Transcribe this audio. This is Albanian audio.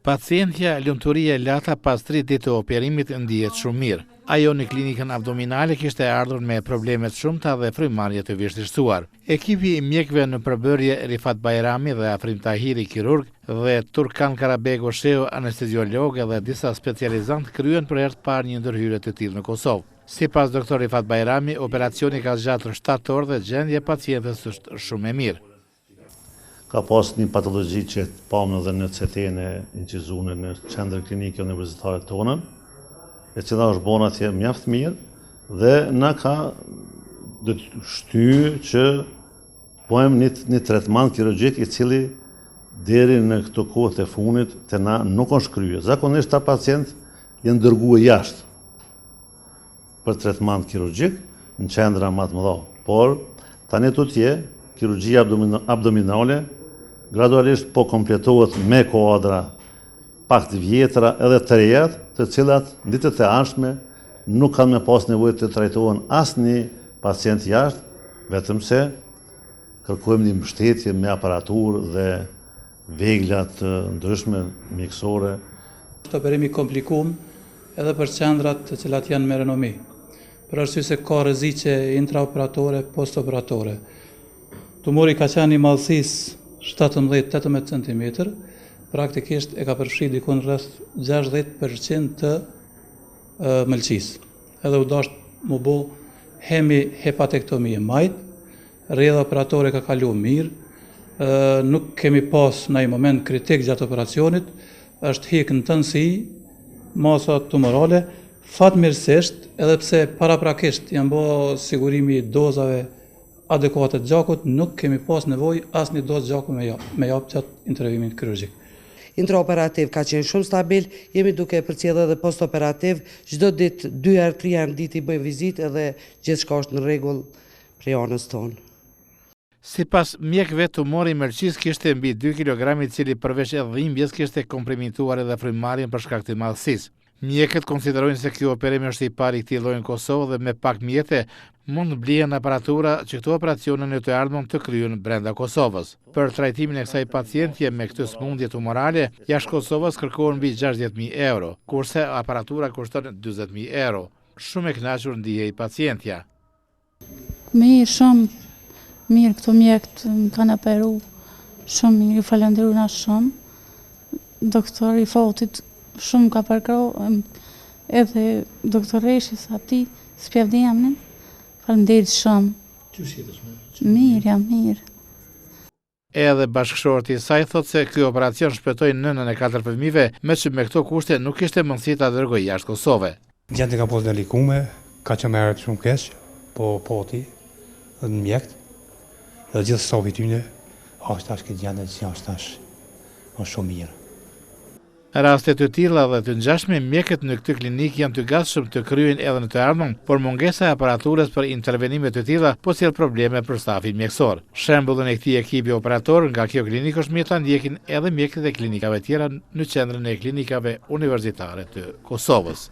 Pacientja Lumturia Lata pas 3 ditë të operimit ndihet shumë mirë. Ajo në klinikën abdominale kishte ardhur me probleme të shumta dhe frymëmarrje të vështirësuar. Ekipi i mjekëve në përbërje Rifat Bajrami dhe Afrim Tahiri, kirurg, dhe Turkan Karabego Sheu, anesteziolog dhe disa specializantë kryen për herë të parë një ndërhyrje të tillë në Kosovë. Sipas doktor Rifat Bajrami, operacioni ka zgjatur 7 orë dhe gjendja e pacientes është shumë e mirë. Ka pas një patologji që pamë edhe në CT-n e incizune në qendrën klinike universitare tonën, e cila është bona atje mjaft mirë dhe na ka shtyë që bëjmë një tretman kirurgjik i cili deri në këto kohët e fundit të na nuk është kryer. Zakonisht ta pacient janë dërguar jashtë për tretman kirurgjik në qendra më të mëdha, por tani tutje kirurgjia abdominale gradualisht po kompletohet me kuadra pak të vjetra edhe të reja, të cilat në ditët e ardhshme nuk kanë me pas nevojë të trajtohen asnjë pacient jashtë, vetëm se kërkojmë një mbështetje me aparaturë dhe vegla të ndryshme mjekësore. Është operim i komplikuar edhe për qendrat të cilat janë me renomi, për arsye se ka rreziqe intraoperatore, postoperatore. Tumori ka qenë i madhësisë 17-18 cm, praktikisht e ka përfshi dikun rreth 60% të mëlçisë. Edhe u dasht mu bo hepatektomi e majt, rrjedha operatore ka kalu mirë, nuk kemi pas në i moment kritik gjatë operacionit, është hikë në tënësi, masa tumorale, fatmirësisht, edhe pse paraprakisht janë bo sigurimi dozave adekuate të gjakut, nuk kemi pas nevojë asnjë dozë gjaku me jap gjatë intervenimit kirurgjik. Intraoperativ ka qenë shumë stabil, jemi duke përcjellë edhe postoperativ, çdo ditë 2-3 herë në ditë i bëjmë vizitë edhe gjithçka është në rregull prej anës tonë. Sipas mjekëve, tumori i mëlçisë kishte mbi 2 kg, i cili përveç dhimbjes kishte kompromituar edhe frymëmarrjen për shkak të madhësisë. Mjekët konsiderojnë se ky operim është i parë i këtij lloji në Kosovë dhe me pak mjete mund blihen aparatura që këto operacione në të ardhmen të kryen brenda Kosovës. Për trajtimin e kësaj pacientje me këtë sëmundje tumorale, jashtë Kosovës kërkohen mbi 60.000 euro, kurse aparatura kushton 40.000 euro. Shumë e kënaqur ndihet pacientja. Mirë, shumë mirë, këto mjekët më kanë operu shumë mirë, i falenderoj shumë. Doktori Fotit shumë ka përkro, edhe doktoreshis ati, spjevdijamnin, faleminderit shumë. Mirë, jam mirë. Edhe bashkëshorti i saj thot se ky operacion shpëtoi nënën e 4 fëmijëve, me që me këto kushte nuk kishte mundësi ta dërgojë jashtë Kosovë. Gjendja ka pas delikume, ka që merret shumë keq, po poti, dhe në mjekt, dhe gjithë stafi tyne, është tash këtë gjendje që është tash shumë mirë. Raste të tilla dhe të ngjashme, mjekët në këtë klinikë janë të gatshëm të kryejnë edhe në të ardhmen, por mungesa e aparaturës për intervenime të tilla po sjell probleme për stafin mjekësor. Shembullin e këtij ekipi operator nga kjo klinikë është mirë ta ndjekin edhe mjekët e klinikave tjera në qendrën e klinikave universitare të Kosovës.